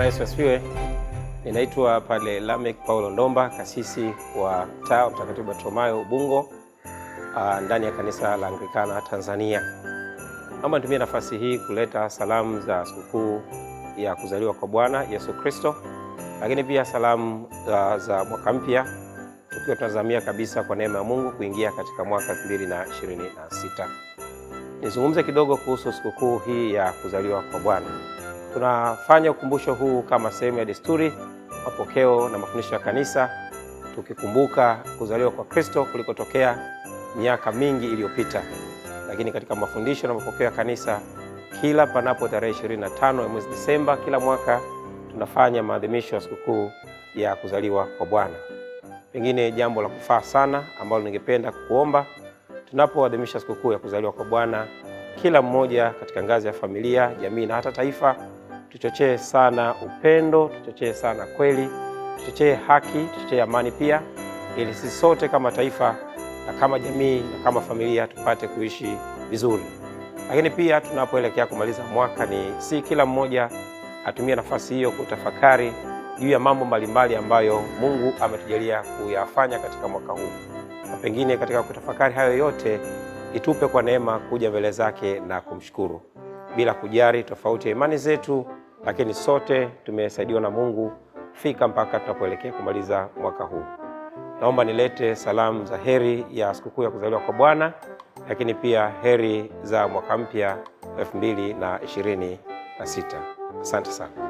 Bwana Yesu asifiwe. Ninaitwa pale Lamek Paulo Ndomba, kasisi wa mtaa Mtakatifu Bartholomayo Ubungo, ndani ya kanisa la Anglikana Tanzania. Naomba nitumie nafasi hii kuleta salamu za sikukuu ya kuzaliwa kwa Bwana Yesu Kristo, lakini pia salamu za mwaka mpya, tukiwa tunazamia kabisa kwa neema ya Mungu kuingia katika mwaka 2026. Nizungumze kidogo kuhusu sikukuu hii ya kuzaliwa kwa Bwana. Tunafanya ukumbusho huu kama sehemu ya desturi, mapokeo na mafundisho ya kanisa, tukikumbuka kuzaliwa kwa Kristo kulikotokea miaka mingi iliyopita. Lakini katika mafundisho na mapokeo ya kanisa, kila panapo tarehe 25 ya mwezi Disemba kila mwaka tunafanya maadhimisho ya sikukuu ya kuzaliwa kwa Bwana. Pengine jambo la kufaa sana ambalo ningependa kuomba tunapoadhimisha sikukuu ya kuzaliwa kwa Bwana, kila mmoja katika ngazi ya familia, jamii na hata taifa, tuchochee sana upendo, tuchochee sana kweli, tuchochee haki, tuchochee amani pia, ili sisi sote kama taifa na kama jamii na kama familia tupate kuishi vizuri. Lakini pia tunapoelekea kumaliza mwaka, ni si kila mmoja atumie nafasi hiyo kutafakari juu ya mambo mbalimbali ambayo Mungu ametujalia kuyafanya katika mwaka huu. Na pengine katika kutafakari hayo yote itupe kwa neema kuja mbele zake na kumshukuru bila kujali tofauti ya imani zetu, lakini sote tumesaidiwa na Mungu fika mpaka tunapoelekea kumaliza mwaka huu. Naomba nilete salamu za heri ya sikukuu ya kuzaliwa kwa Bwana, lakini pia heri za mwaka mpya 2026. Asante sana.